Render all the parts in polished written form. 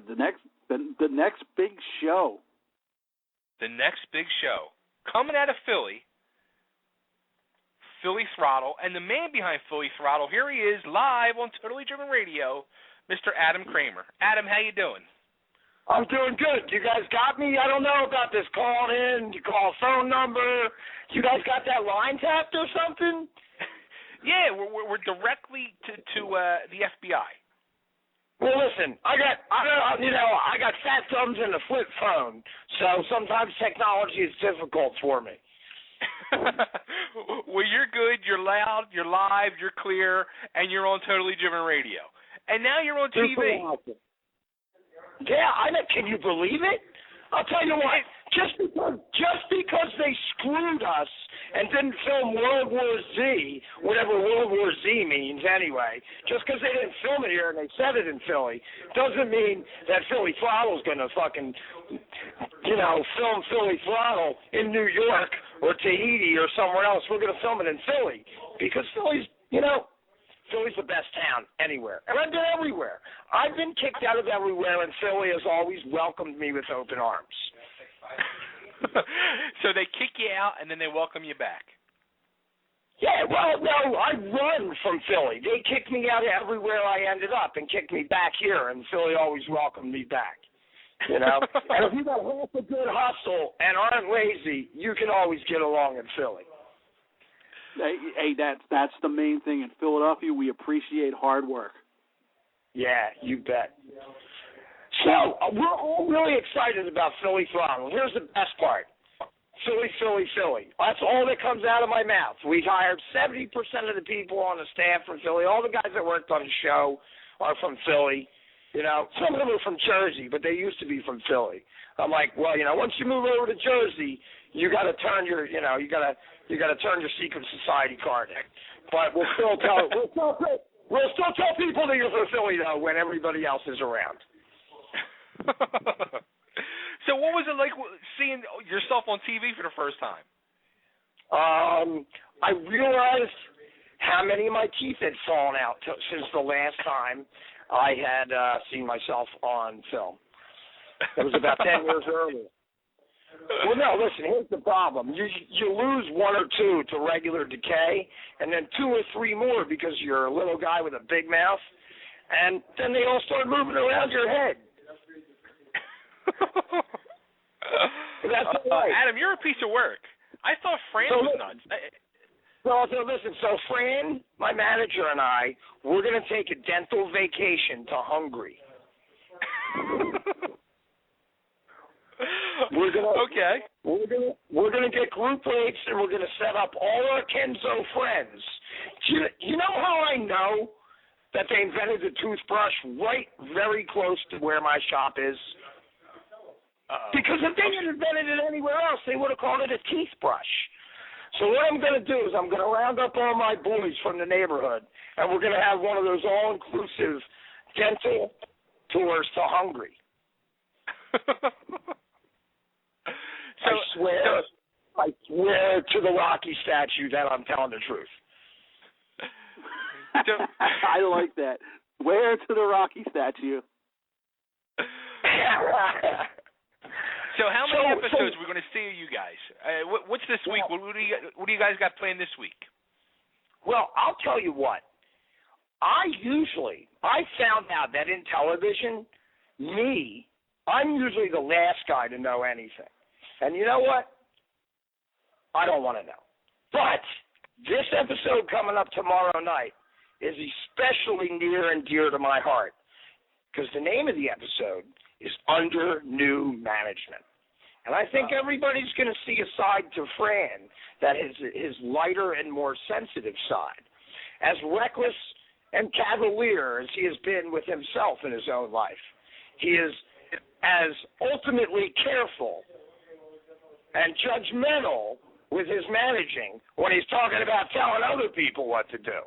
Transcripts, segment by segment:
The next big show. The next big show coming out of Philly Throttle, and the man behind Philly Throttle, here he is live on Totally Driven Radio, Mr. Adam Cramer. Adam, how you doing? I'm doing good. You guys got me? I don't know about this call in. You call phone number. You guys got that line tapped or something? Yeah, we're directly to the FBI. Well, listen, I got fat thumbs and a flip phone, so sometimes technology is difficult for me. Well, you're good, you're loud, you're live, you're clear, and you're on Totally Driven Radio. And now you're on TV. Yeah, I know. Can you believe it? I'll tell you what. Just because they screwed us and didn't film World War Z, whatever World War Z means anyway, just because they didn't film it here and they said it in Philly, doesn't mean that Philly Throttle's going to fucking, film Philly Throttle in New York or Tahiti or somewhere else. We're going to film it in Philly because Philly's the best town anywhere. And I've been everywhere. I've been kicked out of everywhere, and Philly has always welcomed me with open arms. So they kick you out, and then they welcome you back. Yeah, well, no, I run from Philly. They kicked me out everywhere I ended up and kicked me back here, and Philly always welcomed me back. And if you got half a good hustle and aren't lazy, you can always get along in Philly. Hey, that's the main thing. In Philadelphia, we appreciate hard work. Yeah, you bet. So, we're all really excited about Philly Throttle. Here's the best part. Philly, Philly, Philly. That's all that comes out of my mouth. We hired 70% of the people on the staff from Philly. All the guys that worked on the show are from Philly. Some of them are from Jersey, but they used to be from Philly. I'm like, well, once you move over to Jersey, you got to turn your, you got to turn your secret society card in. But we'll still tell people that you're from Philly though when everybody else is around. So what was it like seeing yourself on TV for the first time? I realized how many of my teeth had fallen out since the last time I had seen myself on film. It was about 10 years earlier. Well, no, listen, here's the problem. You lose one or two to regular decay, and then 2 or 3 more because you're a little guy with a big mouth, and then they all start moving around your head. That's right. Adam, you're a piece of work. I thought Fran was nuts. So listen, Fran, my manager, and I, we're going to take a dental vacation to Hungary. We're gonna get group rates, and we're gonna set up all our Kenzo friends. You know how I know that they invented the toothbrush right very close to where my shop is? Because if they had invented it anywhere else, they would have called it a teeth brush. So what I'm going to do is I'm going to round up all my boys from the neighborhood, and we're going to have one of those all-inclusive dental tours to Hungary. I swear to the Rocky statue that I'm telling the truth. I like that. Swear to the Rocky statue. So how many episodes are we going to see of you guys? What's this week? What do you guys got planned this week? Well, I'll tell you what. I found out that in television, I'm usually the last guy to know anything. And you know what? I don't want to know. But this episode coming up tomorrow night is especially near and dear to my heart because the name of the episode is Under New Management. And I think everybody's going to see a side to Fran that is his lighter and more sensitive side. As reckless and cavalier as he has been with himself in his own life, he is as ultimately careful and judgmental with his managing when he's talking about telling other people what to do.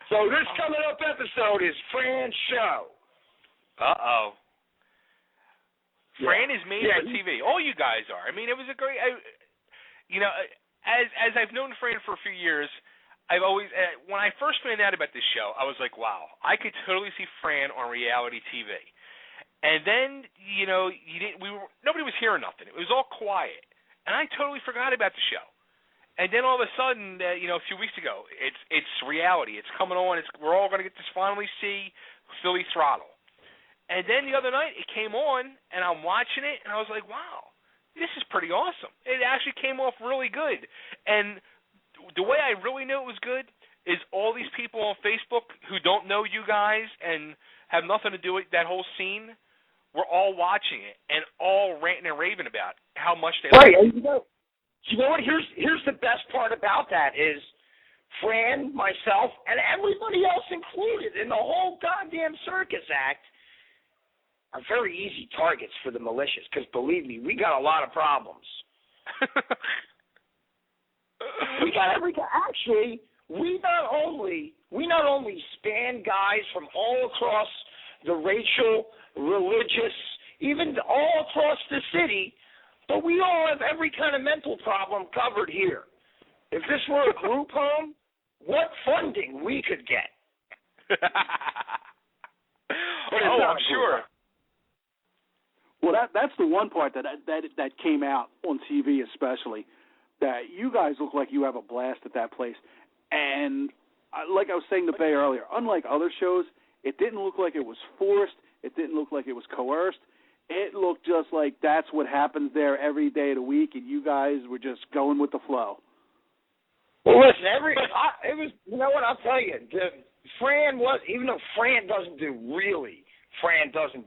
So this coming up episode is Fran's show. Uh-oh. Fran is made for TV. All you guys are. I mean, it was a great, as I've known Fran for a few years, I've always when I first found out about this show, I was like, wow, I could totally see Fran on reality TV. And then nobody was hearing nothing. It was all quiet, and I totally forgot about the show. And then all of a sudden, a few weeks ago, it's reality. It's coming on. We're all going to get to finally see Philly Throttle. And then the other night, it came on, and I'm watching it, and I was like, wow, this is pretty awesome. It actually came off really good. And the way I really knew it was good is all these people on Facebook who don't know you guys and have nothing to do with that whole scene were all watching it and all ranting and raving about how much they liked it. You know what? Here's the best part about that is Fran, myself, and everybody else included in the whole goddamn circus act are very easy targets for the malicious because, believe me, we got a lot of problems. We got actually, we not only span guys from all across the racial, religious, even all across the city, but we all have every kind of mental problem covered here. If this were a group home, what funding we could get. I'm sure. Well, that's the one part that came out on TV especially, that you guys look like you have a blast at that place. And like I was saying to Bay earlier, unlike other shows, it didn't look like it was forced. It didn't look like it was coerced. It looked just like that's what happens there every day of the week, and you guys were just going with the flow. Well, listen, it was. You know what? I'll tell you. Even though Fran doesn't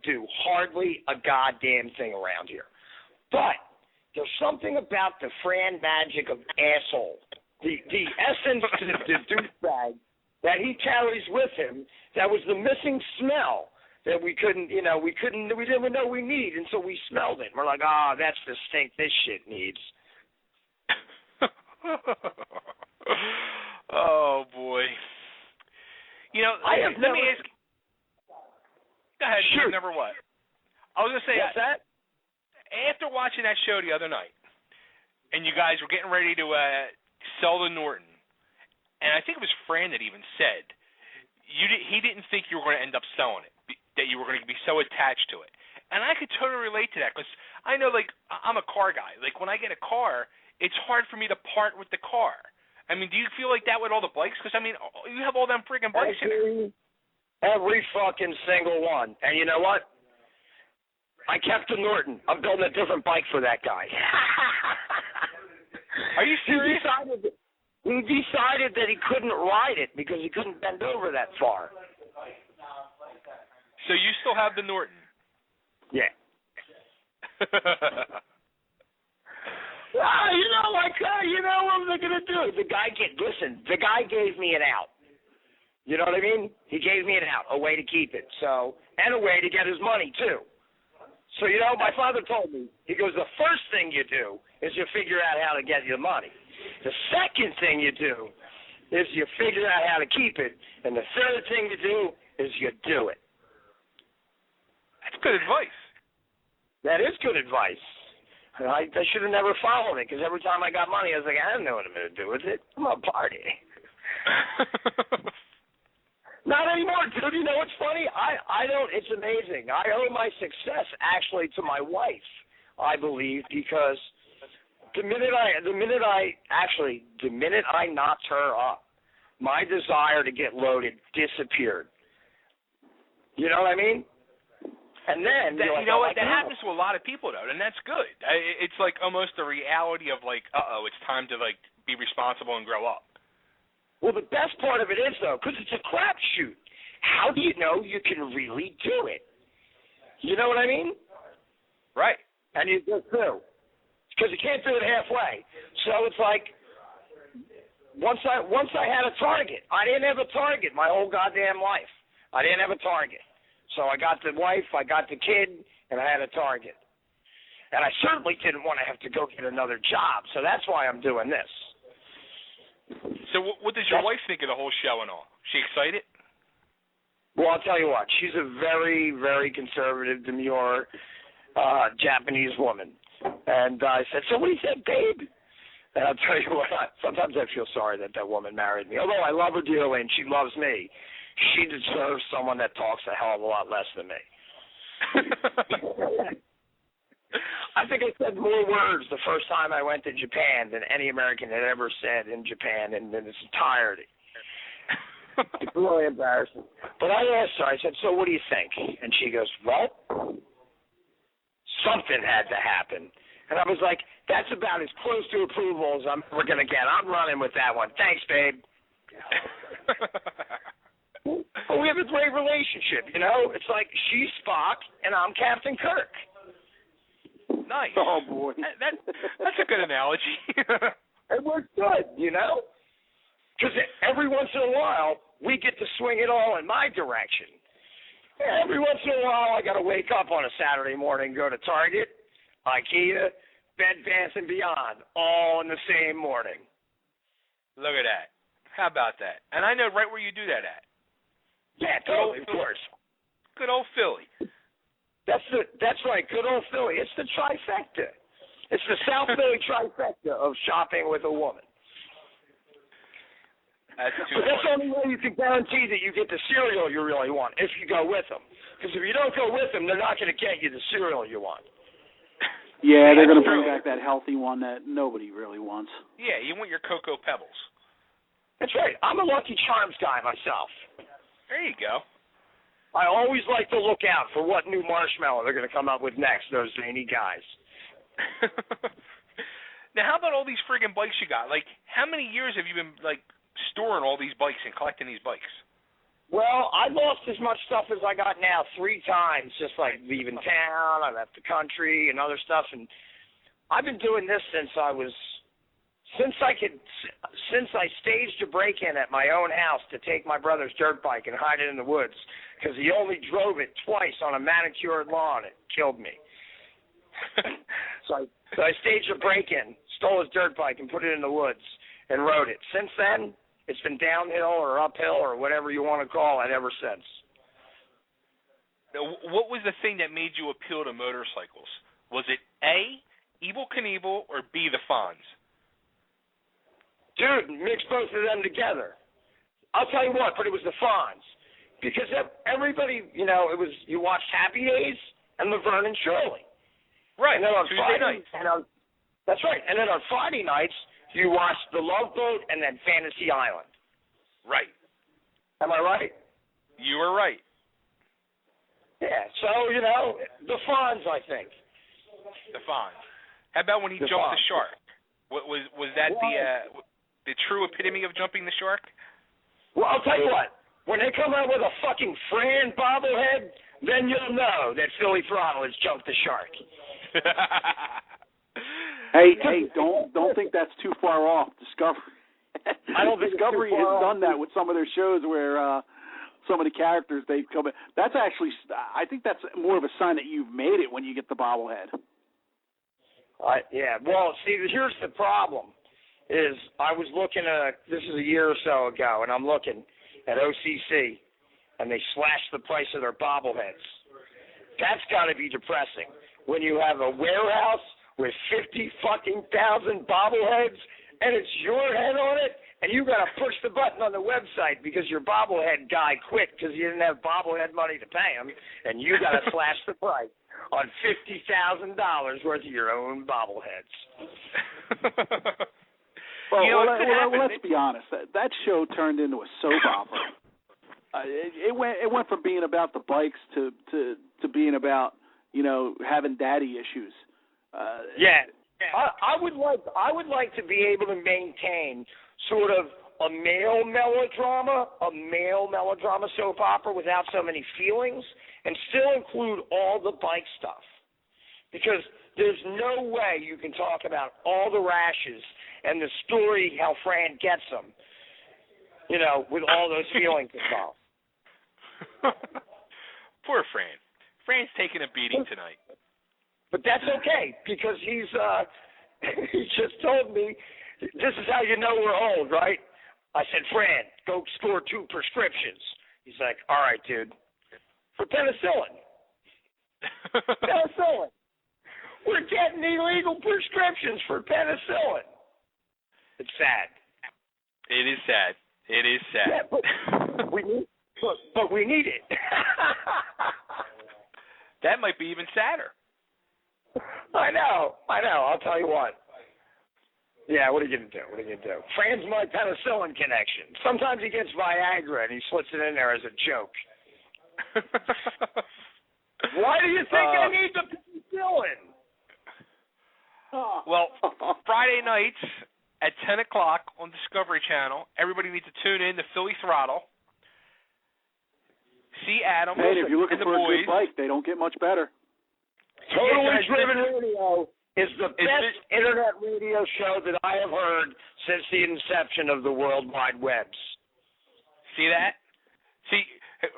do hardly a goddamn thing around here. But there's something about the Fran magic of asshole, the essence to the douchebag that he carries with him. That was the missing smell that we didn't know we need until we smelled it. We're like, that's the stink this shit needs. Oh boy. Let me ask. Go ahead. Sure. Never what? I was gonna say. What's that? After watching that show the other night, and you guys were getting ready to sell the Norton, and I think it was Fran that even said he didn't think you were going to end up selling it, that you were going to be so attached to it. And I could totally relate to that because I know, like, I'm a car guy. Like, when I get a car, it's hard for me to part with the car. I mean, do you feel like that with all the bikes? Because, I mean, you have all them freaking bikes in there. Every fucking single one. And you know what? I kept the Norton. I'm building a different bike for that guy. Are you serious? He decided that he couldn't ride it because he couldn't bend over that far. So you still have the Norton? Yeah. What am I going to do? The guy gave me an out. You know what I mean? He gave me an out, a way to keep it. So, and a way to get his money, too. So, my father told me, he goes, the first thing you do is you figure out how to get your money. The second thing you do is you figure out how to keep it. And the third thing you do is you do it. That's good advice. That is good advice. I should have never followed it because every time I got money, I was like, I don't know what I'm going to do with it. I'm going to party. Not anymore, dude. You know what's funny? I don't. It's amazing. I owe my success actually to my wife, I believe, because the minute I knocked her up, my desire to get loaded disappeared. You know what I mean? And then that happens to a lot of people though, and that's good. It's like almost the reality of like, it's time to like be responsible and grow up. Well, the best part of it is though, because it's a crapshoot. How do you know you can really do it? You know what I mean? Right. And you just do, because you can't do it halfway. So it's like once I had a target. I didn't have a target my whole goddamn life. I didn't have a target. So I got the wife, I got the kid, and I had a target. And I certainly didn't want to have to go get another job, so that's why I'm doing this. So what does your wife think of the whole show and all? She excited? Well, I'll tell you what. She's a very, very conservative, demure Japanese woman. And I said, so what do you think, babe? And I'll tell you what, sometimes I feel sorry that woman married me. Although I love her dearly and she loves me, she deserves someone that talks a hell of a lot less than me. I think I said more words the first time I went to Japan than any American had ever said in Japan in its entirety. It's really embarrassing. But I asked her, I said, so what do you think? And she goes, well, something had to happen. And I was like, that's about as close to approval as I'm ever going to get. I'm running with that one. Thanks, babe. But we have a great relationship, you know? It's like she's Spock and I'm Captain Kirk. Nice. Oh, boy. That's a good analogy. It works good, you know? Because every once in a while, we get to swing it all in my direction. Every once in a while, I got to wake up on a Saturday morning, go to Target, IKEA, Bed Bath & Beyond, all in the same morning. Look at that. How about that? And I know right where you do that at. Yeah, totally, of course. Good old Philly. That's right, good old Philly. It's the trifecta. It's the South Philly trifecta of shopping with a woman. That's but that's the only way you can guarantee that you get the cereal you really want, if you go with them. Because if you don't go with them, they're not going to get you the cereal you want. Yeah, they're going to bring back that healthy one that nobody really wants. Yeah, you want your Cocoa Pebbles. That's right. I'm a Lucky Charms guy myself. There you go. I always like to look out for what new marshmallow they're going to come up with next, those zany guys. Now, how about all these friggin' bikes you got? Like, how many years have you been, like, storing all these bikes and collecting these bikes? Well, I lost as much stuff as I got now 3 times, just like leaving town, I left the country and other stuff. And I've been doing this since I staged a break-in at my own house to take my brother's dirt bike and hide it in the woods because he only drove it twice on a manicured lawn. It killed me. So I staged a break-in, stole his dirt bike, and put it in the woods and rode it. Since then, it's been downhill or uphill or whatever you want to call it ever since. Now, what was the thing that made you appeal to motorcycles? Was it A, Evel Knievel, or B, the Fonz? Dude, mix both of them together. I'll tell you what, but it was the Fonz. Because everybody, you know, you watched Happy Days and Laverne and Shirley. Right, and then on Tuesday Friday, nights. That's right. And then on Friday nights, you watched The Love Boat and then Fantasy Island. Right. Am I right? You were right. Yeah, so, you know, the Fonz, I think. The Fonz. How about when he jumped the shark? Was that the true epitome of jumping the shark? Well, I'll tell you what. When they come out with a fucking Fran bobblehead, then you'll know that Philly Throttle has jumped the shark. Hey, don't think that's too far off. Discovery. I don't think Discovery has done that with some of their shows where some of the characters they've come in. That's actually, I think that's more of a sign that you've made it when you get the bobblehead. Yeah. Well, see, here's the problem. Is I was looking at this is a year or so ago, and I'm looking at OCC, and they slashed the price of their bobbleheads. That's got to be depressing when you have a warehouse with 50,000 bobbleheads, and it's your head on it, and you got to push the button on the website because your bobblehead guy quit because you didn't have bobblehead money to pay him, and you got to slash the price on $50,000 worth of your own bobbleheads. Well, let's be honest. That show turned into a soap opera. It went from being about the bikes to being about, you know, having daddy issues. Yeah. I would like to be able to maintain sort of a male melodrama soap opera without so many feelings, and still include all the bike stuff. Because there's no way you can talk about all the rashes and the story how Fran gets them, you know, with all those feelings involved. Poor Fran. Fran's taking a beating tonight. But that's okay, because he just told me, this is how you know we're old, right? I said, Fran, go score 2 prescriptions. He's like, all right, dude. For penicillin. Penicillin. We're getting illegal prescriptions for penicillin. It's sad. It is sad. It is sad. Yeah, but we need it. That might be even sadder. I know. I'll tell you what. Yeah, what are you going to do? Fran's my penicillin connection. Sometimes he gets Viagra and he slips it in there as a joke. Why do you think I need the penicillin? Well, Friday nights at 10 o'clock on Discovery Channel, everybody needs to tune in to Philly Throttle. See Adam Hey, if you're looking and the for boys. a good bike, they don't get much better. Totally Driven Radio is the best internet radio show that I have heard since the inception of the World Wide Webs. See that? See,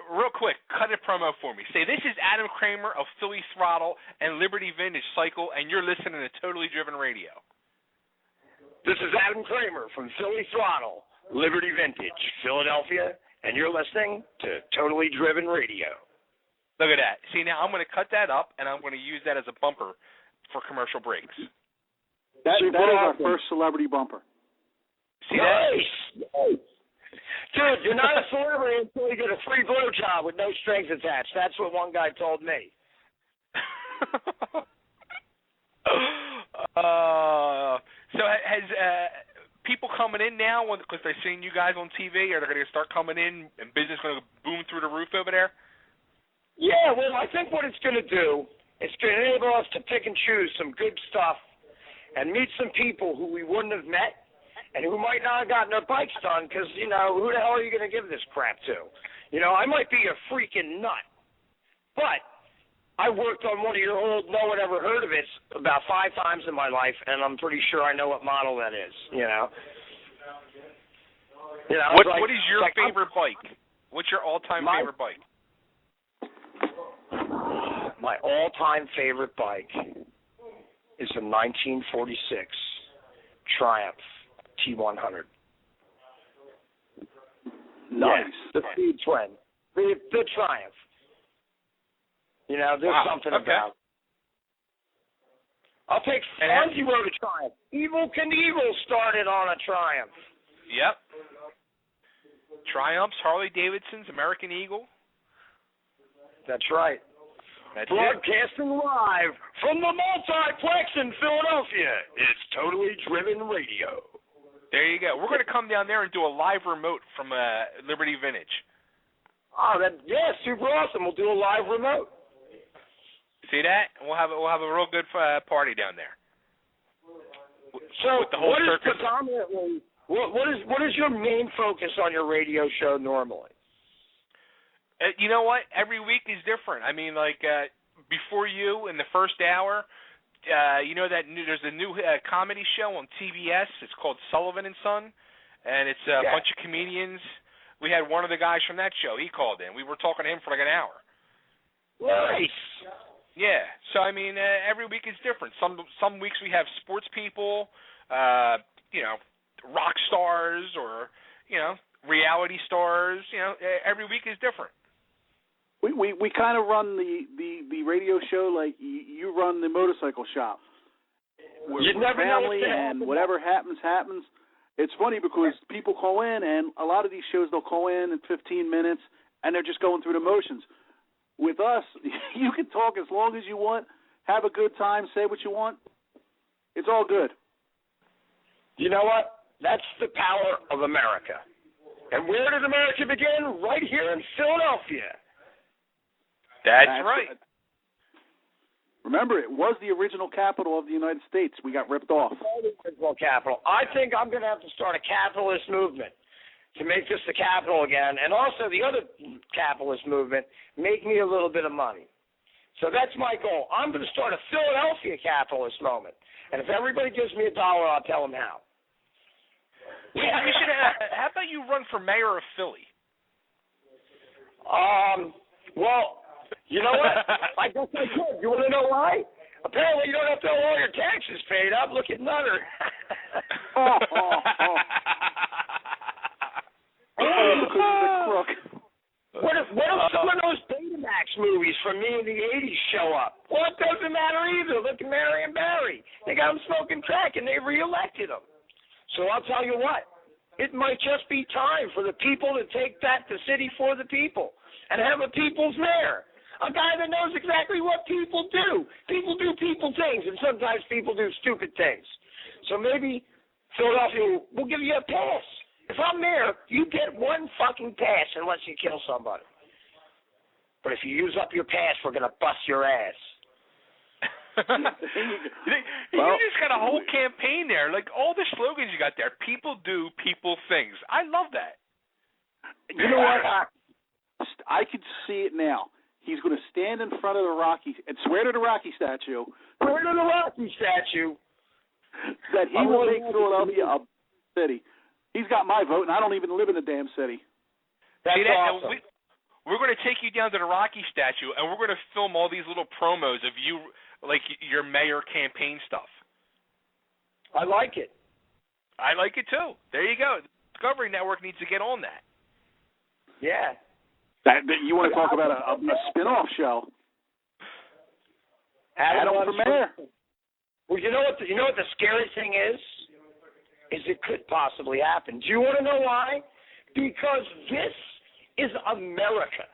real quick, cut a promo for me. Say, this is Adam Kramer of Philly Throttle and Liberty Vintage Cycle, and you're listening to Totally Driven Radio. This is Adam Kramer from Philly Throttle, Liberty Vintage, Philadelphia, and you're listening to Totally Driven Radio. Look at that. See, now I'm going to cut that up, and I'm going to use that as a bumper for commercial breaks. That is our first celebrity bumper. See that? Nice. Dude, you're not a celebrity until you get a free blowjob with no strings attached. That's what one guy told me. So has people coming in now because they're seeing you guys on TV? Are they going to start coming in and business going to boom through the roof over there? Yeah, well, I think what it's going to do, it's going to enable us to pick and choose some good stuff and meet some people who we wouldn't have met and who might not have gotten their bikes done because, who the hell are you going to give this crap to? I might be a freaking nut, but I worked on one of your old no one ever heard of it about 5 times in my life, and I'm pretty sure I know what model that is, What is your favorite bike? What's your all-time favorite bike? My all-time favorite bike is a 1946 Triumph T100. Nice. Yeah, the Speed Twin. The Triumph. There's something about it. I'll take Fonzie rode a Triumph. Evil Knievel started on a Triumph. Yep. Triumphs, Harley Davidsons, American Eagle. That's right. That's Broadcasting live from the multiplex in Philadelphia. It's Totally Driven Radio. There you go. We're going to come down there and do a live remote from Liberty Vintage. Oh, super awesome. We'll do a live remote. See that? We'll have a real good party down there. So, with the whole what is circus. predominantly what is your main focus on your radio show normally? You know what? Every week is different. I mean, before you in the first hour, there's a new comedy show on TBS. It's called Sullivan and Son, and it's a bunch of comedians. We had one of the guys from that show. He called in. We were talking to him for an hour. Nice. Yeah. So I mean, every week is different. Some weeks we have sports people, rock stars, or reality stars. Every week is different. We kind of run the radio show like you run the motorcycle shop. You never know family and whatever happens. It's funny because people call in, and a lot of these shows they'll call in 15 minutes, and they're just going through the motions. With us, you can talk as long as you want, have a good time, say what you want. It's all good. You know what? That's the power of America. And where did America begin? Right here in Philadelphia. That's right. Remember, it was the original capital of the United States. We got ripped off. The original capital. I think I'm going to have to start a capitalist movement to make this the capital again, and also the other capitalist movement, make me a little bit of money. So that's my goal. I'm going to start a Philadelphia capitalist moment, and if everybody gives me $1, I'll tell them how. Yeah, you should. How about you run for mayor of Philly? Well, you know what? I guess I could. You want to know why? Apparently, you don't have to have all your taxes paid up. Look at Nutter. What if some of those Betamax movies from me in the 80s show up? Well, it doesn't matter either. Look at Mary and Barry. They got them smoking crack, and they reelected them. So I'll tell you what, it might just be time for the people to take back the city for the people and have a people's mayor. A guy that knows exactly what people do. People do people things, and sometimes people do stupid things. So maybe Philadelphia will give you a pass. If I'm mayor, you get one fucking pass unless you kill somebody. But if you use up your pass, we're going to bust your ass. You just got a whole campaign there. Like, all the slogans you got there. People do people things. I love that. You know what? I could see it now. He's going to stand in front of the Rocky and swear to the Rocky statue. Swear to the Rocky statue. That he will make Philadelphia a city. He's got my vote, and I don't even live in the damn city. That's awesome. We're going to take you down to the Rocky statue, and we're going to film all these little promos of you, like your mayor campaign stuff. I like it. I like it, too. There you go. The Discovery Network needs to get on that. Yeah. That you want to talk about a spin-off show? Adam for mayor. Well, you know what the scary thing is it could possibly happen. Do you want to know why? Because this is America,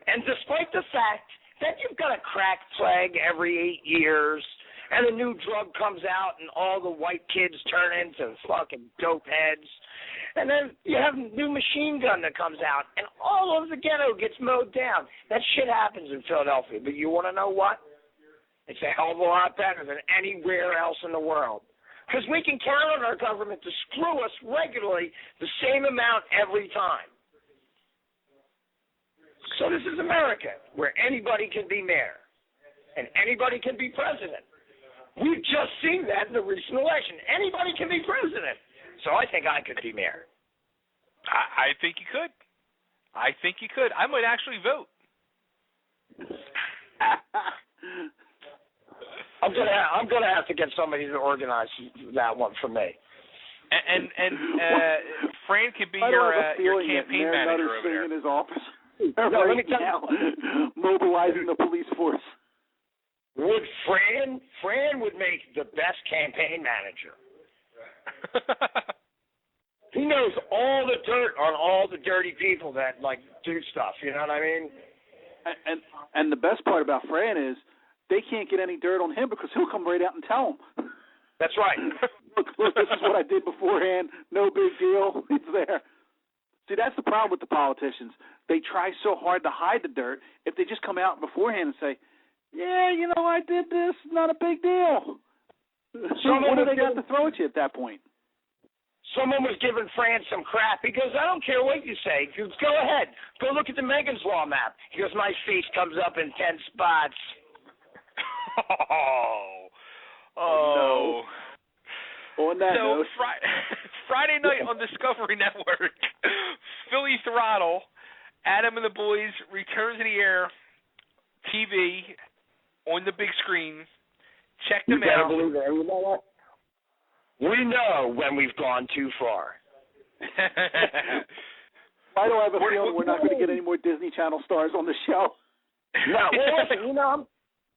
and despite the fact that you've got a crack plague every 8 years, and a new drug comes out, and all the white kids turn into fucking dope heads. And then you have a new machine gun that comes out, and all of the ghetto gets mowed down. That shit happens in Philadelphia. But you want to know what? It's a hell of a lot better than anywhere else in the world. Because we can count on our government to screw us regularly the same amount every time. So this is America, where anybody can be mayor, and anybody can be president. We've just seen that in the recent election. Anybody can be president. So I think I could be mayor. I think you could. I think you could. I might actually vote. I'm gonna have to get somebody to organize that one for me. And Fran could be your campaign manager over there. In his office. No, let me tell you, mobilizing the police force. Would Fran would make the best campaign manager. He knows all the dirt on all the dirty people that do stuff. You know what I mean? And the best part about Fran is they can't get any dirt on him because he'll come right out and tell them. That's right. look, this is what I did beforehand. No big deal. It's there. See, that's the problem with the politicians. They try so hard to hide the dirt. If they just come out beforehand and say, "Yeah, I did this. Not a big deal." What do they got to throw at you at that point? Someone was giving Fran some crap. He goes, "I don't care what you say. He goes, go ahead. Go look at the Megan's Law map." He goes, "My face comes up in 10 spots." Oh. No. On that note. Friday night on Discovery Network, Philly Throttle, Adam and the Boys return to the air, TV, on the big screen. Check them out. You know what? We know when we've gone too far. Why do I have a feeling we're not going to get any more Disney Channel stars on the show? No,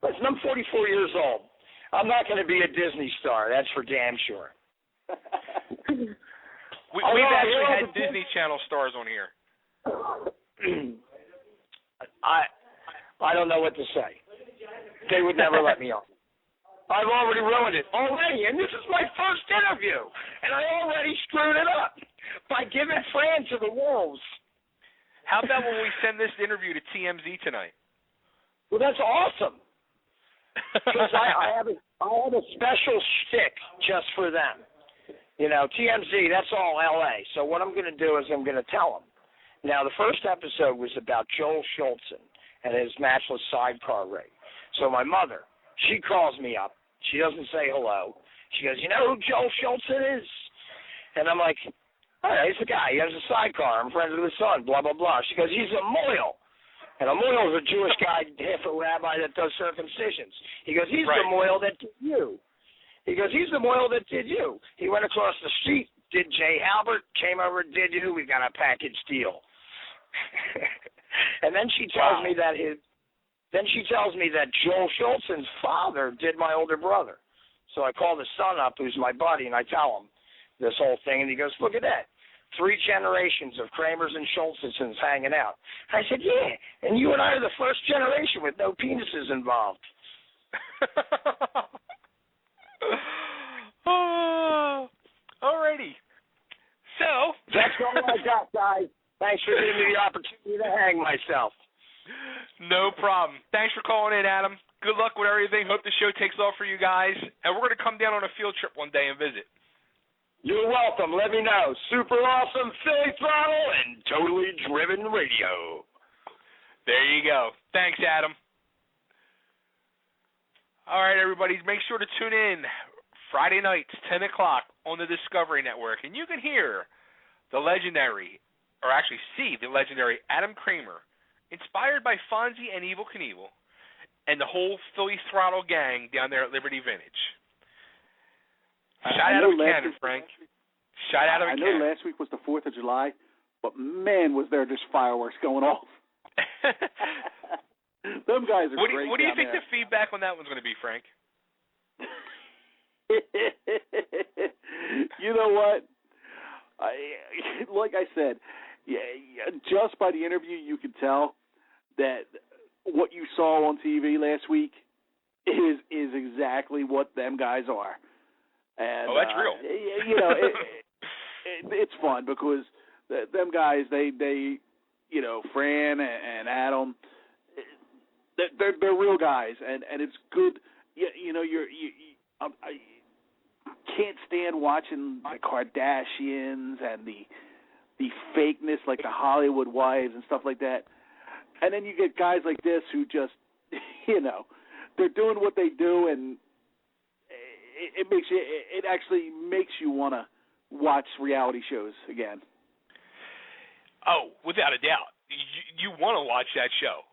listen, I'm 44 years old. I'm not going to be a Disney star. That's for damn sure. We've actually had Disney Channel stars on here. I don't know what to say. They would never let me on. I've already ruined it. And this is my first interview, and I already screwed it up by giving Fran to the wolves. How about when we send this interview to TMZ tonight? Well, that's awesome. Because I have a special shtick just for them. TMZ, that's all L.A. So what I'm going to do is I'm going to tell them. Now, the first episode was about Joel Schultzen and his matchless sidecar race. So my mother, she calls me up. She doesn't say hello. She goes, "You know who Joel Schultzen is?" And I'm like, "Oh, yeah, he's the guy. He has a sidecar. I'm friends with his son, blah, blah, blah." She goes, "He's a moil." And a moil is a Jewish guy, half a rabbi that does circumcisions. He goes, "He's the moil that did you." He goes, "He's the moil that did you." He went across the street, did Jay Halbert, came over, did you. We got a package deal. And then she tells me that Joel Schultzen's father did my older brother. So I call the son up, who's my buddy, and I tell him this whole thing, and he goes, look at that. 3 generations of Kramers and Schultzes hanging out. I said, yeah, and you and I are the first generation with no penises involved. Alrighty. So that's all I got, guys. Thanks for giving me the opportunity to hang myself. No problem. Thanks for calling in, Adam. Good luck with everything. Hope the show takes off for you guys. And we're going to come down on a field trip one day and visit. You're welcome. Let me know. Super awesome Philly Throttle and totally driven radio. There you go. Thanks, Adam. All right, everybody. Make sure to tune in Friday nights, 10 o'clock on the Discovery Network. And you can hear the legendary, or actually see the legendary Adam Kramer, inspired by Fonzie and Evel Knievel, and the whole Philly Throttle gang down there at Liberty Vintage. Shout out to Cannon, Frank. Shout out to Cannon. I know last week was the 4th of July, but man, was there just fireworks going off. Them guys are great. What do you think the feedback on that one's going to be, Frank? You know what? Like I said, just by the interview, you could tell that what you saw on TV last week is exactly what them guys are. And, that's real. You know, it's fun because them guys, they you know, Fran and Adam, they're real guys, and it's good. You know, I can't stand watching the Kardashians and the fakeness, like the Hollywood wives and stuff like that. And then you get guys like this who just, you know, they're doing what they do, and it actually makes you want to watch reality shows again. Oh, without a doubt. You want to watch that show.